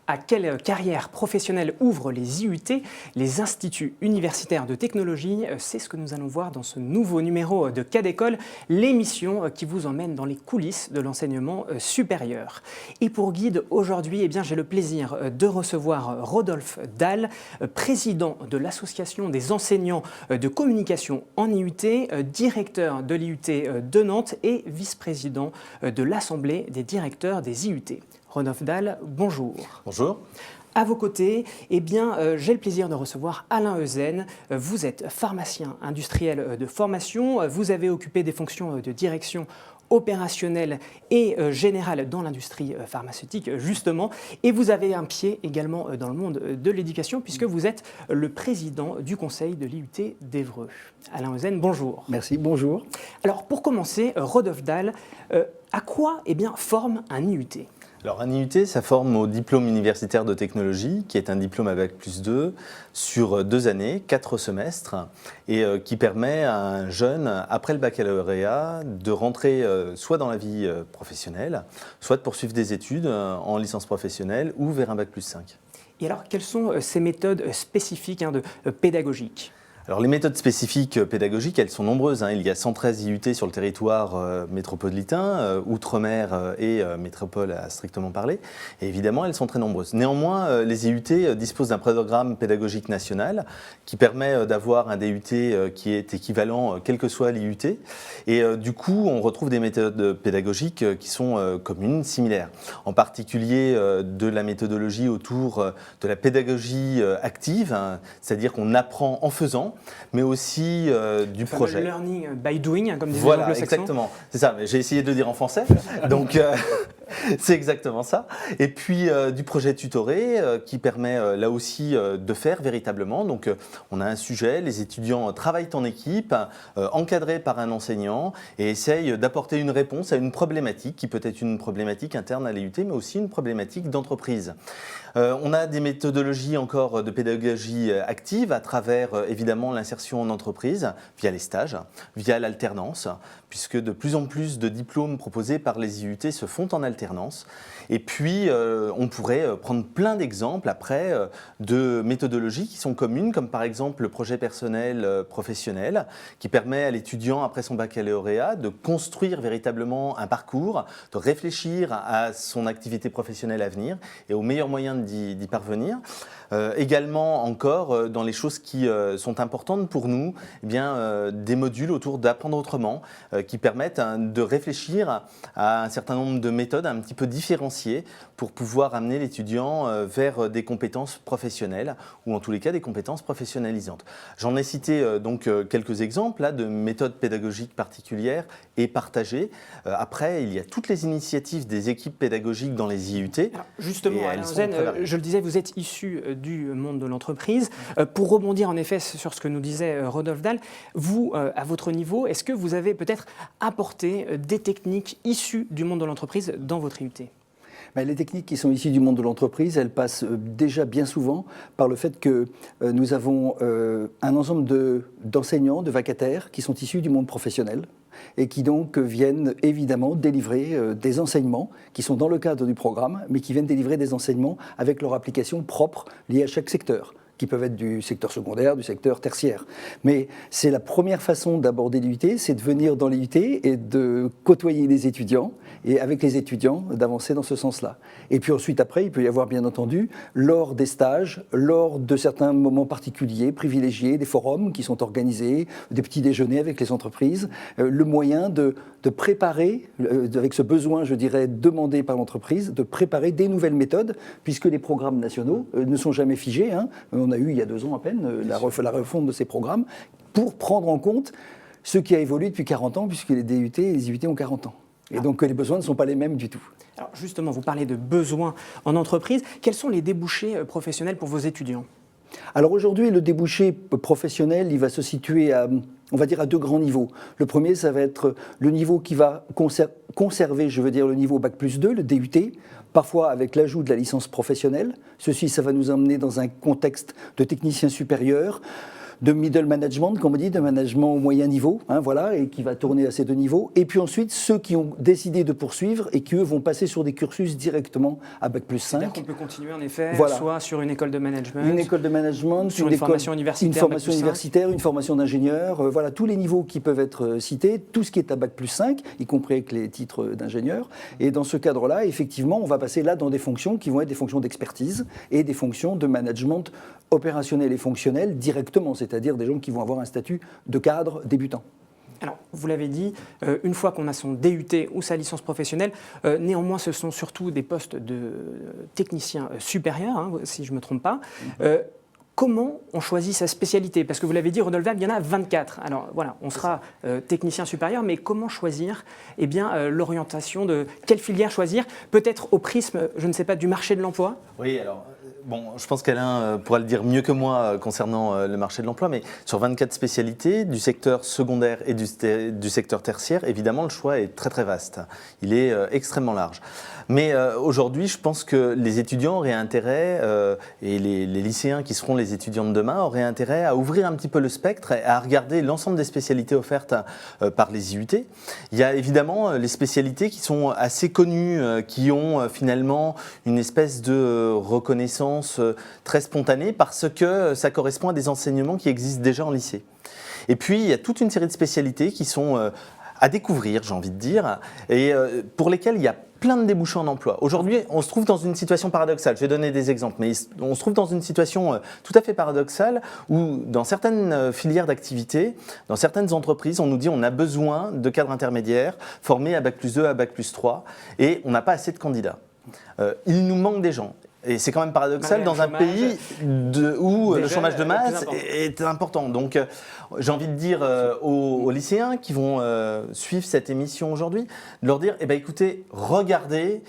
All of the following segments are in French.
À quelle carrière professionnelle ouvrent les IUT, les instituts universitaires de technologie? C'est ce que nous allons voir dans ce nouveau numéro de Cas d'école, l'émission qui vous emmène dans les coulisses de l'enseignement supérieur. Et pour guide aujourd'hui, j'ai le plaisir de recevoir Rodolphe Dalle, président de l'Association des enseignants de communication en IUT, directeur de l'IUT de Nantes et vice-président de l'Assemblée des directeurs des IUT. Rodolphe Dalle, bonjour. Bonjour. À vos côtés, j'ai le plaisir de recevoir Alain Euzen. Vous êtes pharmacien industriel de formation. Vous avez occupé des fonctions de direction opérationnelle et générale dans l'industrie pharmaceutique, justement. Et vous avez un pied également dans le monde de l'éducation, puisque vous êtes le président du conseil de l'IUT d'Évreux. Alain Euzen, bonjour. Merci, bonjour. Alors, pour commencer, Rodolphe Dalle, à quoi forme un IUT ? Alors un IUT, ça forme au diplôme universitaire de technologie, qui est un diplôme à Bac+2 sur 2 années, 4 semestres, et qui permet à un jeune, après le baccalauréat, de rentrer soit dans la vie professionnelle, soit de poursuivre des études en licence professionnelle ou vers un Bac+5. Et alors, quelles sont ces méthodes spécifiques pédagogiques ? Alors les méthodes spécifiques pédagogiques, elles sont nombreuses. Il y a 113 IUT sur le territoire métropolitain, outre-mer et métropole à strictement parler. Et évidemment, elles sont très nombreuses. Néanmoins, les IUT disposent d'un programme pédagogique national qui permet d'avoir un DUT qui est équivalent quel que soit l'IUT. Et du coup, on retrouve des méthodes pédagogiques qui sont communes, similaires. En particulier de la méthodologie autour de la pédagogie active, c'est-à-dire qu'on apprend en faisant, mais aussi du projet. Learning by doing, comme disait voilà, l'anglo-saxon. Exactement. C'est ça, mais j'ai essayé de le dire en français. Donc, c'est exactement ça. Et puis, du projet tutoré qui permet là aussi de faire véritablement. Donc, on a un sujet, les étudiants travaillent en équipe, encadrés par un enseignant et essayent d'apporter une réponse à une problématique qui peut être une problématique interne à l'IUT, mais aussi une problématique d'entreprise. On a des méthodologies encore de pédagogie active à travers évidemment l'insertion en entreprise via les stages, via l'alternance, puisque de plus en plus de diplômes proposés par les IUT se font en alternance. Et puis, on pourrait prendre plein d'exemples après de méthodologies qui sont communes, comme par exemple le projet personnel professionnel, qui permet à l'étudiant, après son baccalauréat, de construire véritablement un parcours, de réfléchir à son activité professionnelle à venir et aux meilleurs moyens d'y parvenir. Également encore, dans les choses qui sont importantes pour nous, des modules autour d'apprendre autrement, qui permettent de réfléchir à un certain nombre de méthodes un petit peu différenciées pour pouvoir amener l'étudiant vers des compétences professionnelles ou en tous les cas des compétences professionnalisantes. J'en ai cité donc quelques exemples là, de méthodes pédagogiques particulières et partagées. Après, il y a toutes les initiatives des équipes pédagogiques dans les IUT. Alors justement, Alain Euzen, je le disais, vous êtes issu du monde de l'entreprise. Pour rebondir en effet sur ce que nous disait Rodolphe Dalle, vous, à votre niveau, est-ce que vous avez peut-être apporté des techniques issues du monde de l'entreprise dans votre IUT ? Les techniques qui sont issues du monde de l'entreprise, elles passent déjà bien souvent par le fait que nous avons un ensemble d'enseignants, de vacataires qui sont issus du monde professionnel et qui donc viennent évidemment délivrer des enseignements qui sont dans le cadre du programme, mais qui viennent délivrer des enseignements avec leur application propre liée à chaque secteur, qui peuvent être du secteur secondaire, du secteur tertiaire. Mais c'est la première façon d'aborder l'IUT, c'est de venir dans l'IUT et de côtoyer les étudiants, et avec les étudiants, d'avancer dans ce sens-là. Et puis ensuite, après, il peut y avoir, bien entendu, lors des stages, lors de certains moments particuliers, privilégiés, des forums qui sont organisés, des petits déjeuners avec les entreprises, le moyen de préparer, avec ce besoin, je dirais, demandé par l'entreprise, de préparer des nouvelles méthodes, puisque les programmes nationaux ne sont jamais figés. On a eu, il y a 2 ans à peine, la refonte de ces programmes, pour prendre en compte ce qui a évolué depuis 40 ans, puisque les DUT et les IUT ont 40 ans. Et donc les besoins ne sont pas les mêmes du tout. Alors justement, vous parlez de besoins en entreprise. Quels sont les débouchés professionnels pour vos étudiants ? Alors aujourd'hui, le débouché professionnel, il va se situer à, on va dire, à 2 grands niveaux. Le premier, ça va être le niveau qui va conserver, je veux dire, le niveau Bac+2, le DUT, parfois avec l'ajout de la licence professionnelle. Ceci, ça va nous emmener dans un contexte de technicien supérieur, de middle management, comme on dit, de management au moyen niveau, hein, voilà, et qui va tourner à ces 2 niveaux. Et puis ensuite, ceux qui ont décidé de poursuivre et qui, eux, vont passer sur des cursus directement à Bac+5. C'est-à-dire qu'on peut continuer, en effet, Voilà. soit sur une école de management, Une école de management, sur une formation universitaire, une formation Bac+5. universitaire, une formation d'ingénieur, voilà, tous les niveaux qui peuvent être cités, tout ce qui est à Bac+5, y compris avec les titres d'ingénieur. Et dans ce cadre-là, effectivement, on va passer là dans des fonctions qui vont être des fonctions d'expertise et des fonctions de management opérationnel et fonctionnel directement, c'est-à-dire des gens qui vont avoir un statut de cadre débutant. Alors, vous l'avez dit, une fois qu'on a son DUT ou sa licence professionnelle, néanmoins, ce sont surtout des postes de technicien supérieur, hein, si je ne me trompe pas. Comment on choisit sa spécialité? Parce que vous l'avez dit, Rodolphe Damm, il y en a 24. Alors voilà, on sera technicien supérieur, mais comment choisir l'orientation de quelle filière choisir? Peut-être au prisme, je ne sais pas, du marché de l'emploi? Oui, alors, bon, je pense qu'Alain pourra le dire mieux que moi concernant le marché de l'emploi, mais sur 24 spécialités, du secteur secondaire et du secteur tertiaire, évidemment, le choix est très très vaste. Il est extrêmement large. Mais aujourd'hui, je pense que les étudiants auraient intérêt, et les lycéens qui seront les étudiants de demain, auraient intérêt à ouvrir un petit peu le spectre et à regarder l'ensemble des spécialités offertes par les IUT. Il y a évidemment les spécialités qui sont assez connues, qui ont finalement une espèce de reconnaissance très spontanée parce que ça correspond à des enseignements qui existent déjà en lycée. Et puis, il y a toute une série de spécialités qui sont à découvrir, j'ai envie de dire, et pour lesquelles il y a plein de débouchés en emploi. Aujourd'hui, on se trouve dans une situation paradoxale. Je vais donner des exemples, mais on se trouve dans une situation tout à fait paradoxale où dans certaines filières d'activité, dans certaines entreprises, on nous dit on a besoin de cadres intermédiaires formés à Bac+2, à Bac+3 et on n'a pas assez de candidats. Il nous manque des gens. Et c'est quand même paradoxal dans un pays où le chômage de masse est important. Donc j'ai envie de dire aux lycéens qui vont suivre cette émission aujourd'hui, de leur dire, écoutez, regardez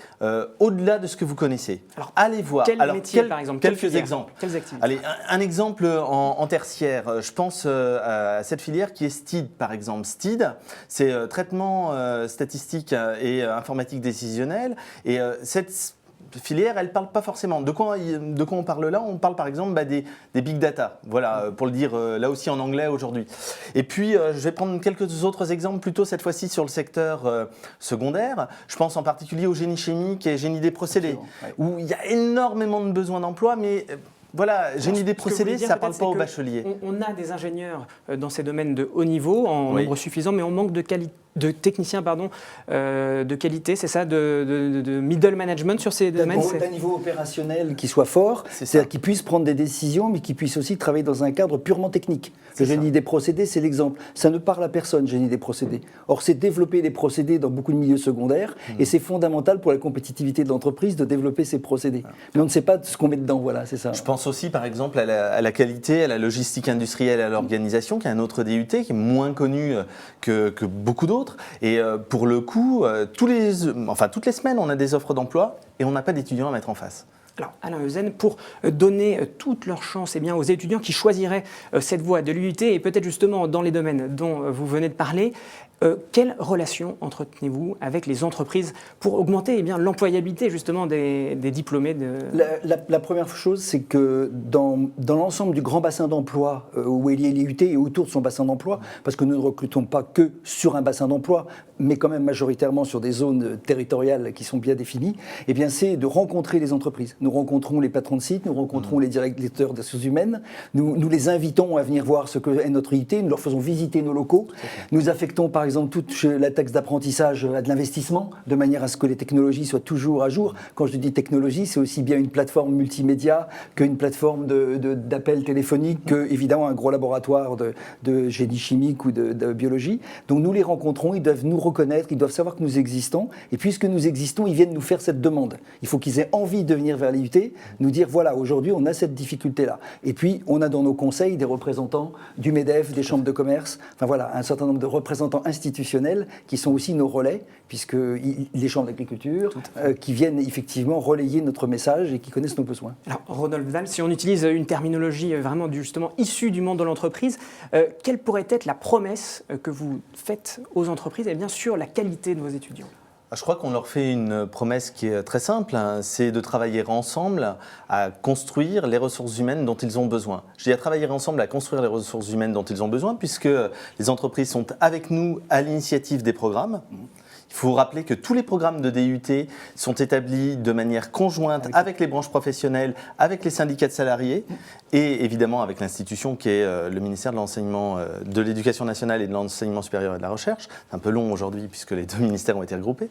au-delà de ce que vous connaissez. Alors, allez voir. Quel métier, par exemple? Quelques exemples. Quelles activités? Allez, un exemple en tertiaire. Je pense à cette filière qui est STID, par exemple. STID, c'est traitement statistique et informatique décisionnelle. Et cette filière, elle ne parle pas forcément. De quoi on parle là? On parle par exemple des big data, voilà, pour le dire là aussi en anglais aujourd'hui. Et puis, je vais prendre quelques autres exemples, plutôt cette fois-ci sur le secteur secondaire. Je pense en particulier au génie chimique et génie des procédés, où il y a énormément de besoins d'emploi, mais voilà, génie des procédés, ça ne parle pas aux bacheliers. On a des ingénieurs dans ces domaines de haut niveau, en nombre suffisant, mais on manque de techniciens de qualité, c'est ça, de middle management sur ces domaines. D'un niveau opérationnel qui soit fort, c'est-à-dire qu'ils puissent prendre des décisions, mais qu'ils puissent aussi travailler dans un cadre purement technique. Le génie des procédés, c'est l'exemple. Ça ne parle à personne, génie des procédés. Or, c'est développer des procédés dans beaucoup de milieux secondaires, et c'est fondamental pour la compétitivité de l'entreprise de développer ces procédés. Mais on ne sait pas ce qu'on met dedans, voilà, c'est ça. Je pense aussi, par exemple, à la qualité, à la logistique industrielle, à l'organisation, qui est un autre DUT, qui est moins connu que beaucoup d'autres. Et pour le coup, toutes les semaines, on a des offres d'emploi et on n'a pas d'étudiants à mettre en face. Alors, Alain Euzen, pour donner toutes leurs chances aux étudiants qui choisiraient cette voie de l'UIT et peut-être justement dans les domaines dont vous venez de parler, quelle relation entretenez-vous avec les entreprises pour augmenter l'employabilité justement des diplômés de... La première chose, c'est que dans l'ensemble du grand bassin d'emploi où est lié l'IUT et autour de son bassin d'emploi, parce que nous ne recrutons pas que sur un bassin d'emploi, mais quand même majoritairement sur des zones territoriales qui sont bien définies, eh bien c'est de rencontrer les entreprises. Nous rencontrons les patrons de sites, nous rencontrons les directeurs des ressources humaines, nous les invitons à venir voir ce qu'est notre IUT, nous leur faisons visiter nos locaux, nous affectons par exemple toute la taxe d'apprentissage à de l'investissement, de manière à ce que les technologies soient toujours à jour. Quand je dis technologie, c'est aussi bien une plateforme multimédia qu'une plateforme d'appel téléphonique, que évidemment un gros laboratoire de génie chimique ou de biologie. Donc nous les rencontrons, ils doivent nous reconnaître, ils doivent savoir que nous existons, et puisque nous existons, ils viennent nous faire cette demande. Il faut qu'ils aient envie de venir vers l'IUT, nous dire voilà, aujourd'hui on a cette difficulté-là. Et puis on a dans nos conseils des représentants du MEDEF, des chambres de commerce, enfin voilà, un certain nombre de représentants institutionnels qui sont aussi nos relais, puisque les chambres d'agriculture, qui viennent effectivement relayer notre message et qui connaissent nos besoins. Alors Rodolphe Damm, si on utilise une terminologie vraiment justement issue du monde de l'entreprise, quelle pourrait être la promesse que vous faites aux entreprises sur la qualité de vos étudiants? Je crois qu'on leur fait une promesse qui est très simple, hein, c'est de travailler ensemble à construire les ressources humaines dont ils ont besoin. Je dis à travailler ensemble à construire les ressources humaines dont ils ont besoin, puisque les entreprises sont avec nous à l'initiative des programmes. Il faut rappeler que tous les programmes de DUT sont établis de manière conjointe avec les branches professionnelles, avec les syndicats de salariés et évidemment avec l'institution qui est le ministère de l'Enseignement, de l'Éducation nationale et de l'Enseignement supérieur et de la Recherche. C'est un peu long aujourd'hui puisque les deux ministères ont été regroupés.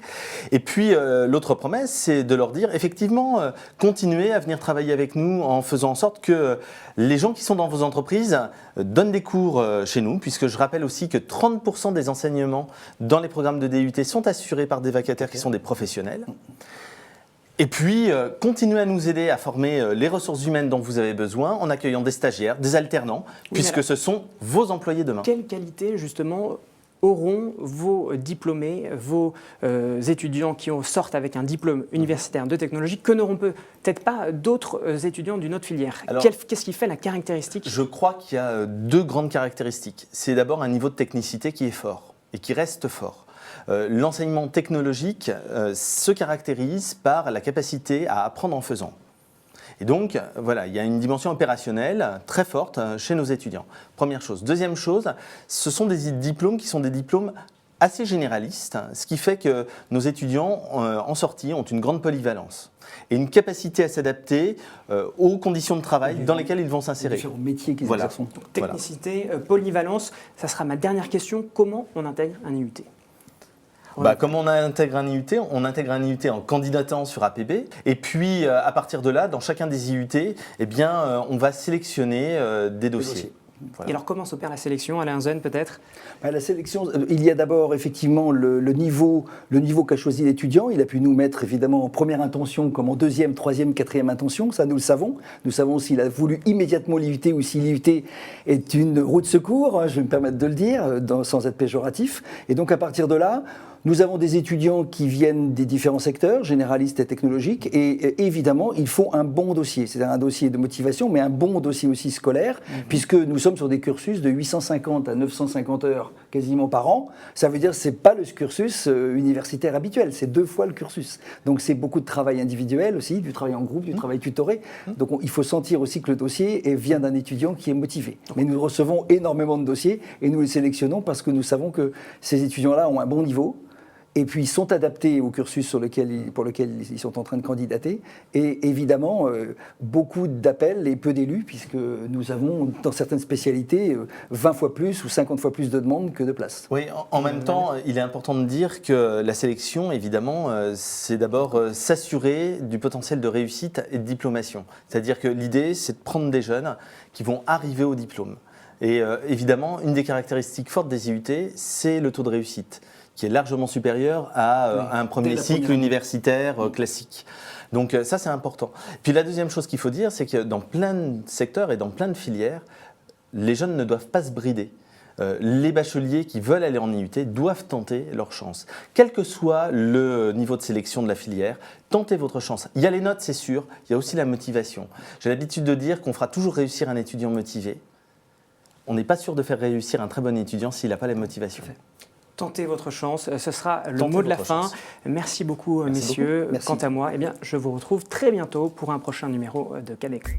Et puis l'autre promesse, c'est de leur dire effectivement, continuez à venir travailler avec nous en faisant en sorte que les gens qui sont dans vos entreprises donnent des cours chez nous, puisque je rappelle aussi que 30% des enseignements dans les programmes de DUT sont assurés par des vacataires qui sont des professionnels. Et puis, continuez à nous aider à former les ressources humaines dont vous avez besoin en accueillant des stagiaires, des alternants, puisque ce sont vos employés demain. Quelle qualité, justement, auront vos diplômés, vos étudiants qui sortent avec un diplôme universitaire de technologie, que n'auront peut-être pas d'autres étudiants d'une autre filière? Qu'est-ce qui fait la caractéristique? Je crois qu'il y a deux grandes caractéristiques. C'est d'abord un niveau de technicité qui est fort et qui reste fort. L'enseignement technologique se caractérise par la capacité à apprendre en faisant. Et donc, voilà, il y a une dimension opérationnelle très forte chez nos étudiants. Première chose. Deuxième chose, ce sont des diplômes qui sont des diplômes assez généralistes, ce qui fait que nos étudiants en sortie ont une grande polyvalence et une capacité à s'adapter aux conditions de travail dans lesquelles ils vont s'insérer. Les différents métiers qu'ils exercent. Technicité, polyvalence, ça sera ma dernière question. Comment on intègre un IUT? Comme on intègre un IUT, on intègre un IUT en candidatant sur APB. Et puis, à partir de là, dans chacun des IUT, on va sélectionner des dossiers. Voilà. Et alors, comment s'opère la sélection, Alain Zen, peut-être? La sélection, il y a d'abord effectivement le niveau qu'a choisi l'étudiant. Il a pu nous mettre évidemment en première intention comme en deuxième, troisième, quatrième intention. Ça, nous le savons. Nous savons s'il a voulu immédiatement l'IUT ou si l'IUT est une roue de secours, je vais me permettre de le dire, sans être péjoratif. Et donc, à partir de là, nous avons des étudiants qui viennent des différents secteurs, généralistes et technologiques, et évidemment, il faut un bon dossier. C'est un dossier de motivation, mais un bon dossier aussi scolaire, puisque nous sommes sur des cursus de 850 à 950 heures quasiment par an. Ça veut dire que ce n'est pas le cursus universitaire habituel, c'est 2 fois le cursus. Donc c'est beaucoup de travail individuel aussi, du travail en groupe, du travail tutoré. Donc il faut sentir aussi que le dossier vient d'un étudiant qui est motivé. Mais nous recevons énormément de dossiers et nous les sélectionnons parce que nous savons que ces étudiants-là ont un bon niveau. Et puis ils sont adaptés au cursus pour lequel ils sont en train de candidater. Et évidemment, beaucoup d'appels et peu d'élus, puisque nous avons, dans certaines spécialités, 20 fois plus ou 50 fois plus de demandes que de places. Oui, en même temps, il est important de dire que la sélection, évidemment, c'est d'abord s'assurer du potentiel de réussite et de diplomation. C'est-à-dire que l'idée, c'est de prendre des jeunes qui vont arriver au diplôme. Et évidemment, une des caractéristiques fortes des IUT, c'est le taux de réussite, qui est largement supérieur à un premier cycle universitaire classique. Donc ça, c'est important. Puis la deuxième chose qu'il faut dire, c'est que dans plein de secteurs et dans plein de filières, les jeunes ne doivent pas se brider. Les bacheliers qui veulent aller en IUT doivent tenter leur chance. Quel que soit le niveau de sélection de la filière, tentez votre chance. Il y a les notes, c'est sûr, il y a aussi la motivation. J'ai l'habitude de dire qu'on fera toujours réussir un étudiant motivé. On n'est pas sûr de faire réussir un très bon étudiant s'il n'a pas la motivation. Tentez votre chance, ce sera le mot de la fin. Merci beaucoup, messieurs. Merci. Quant à moi, je vous retrouve très bientôt pour un prochain numéro de Cadécole.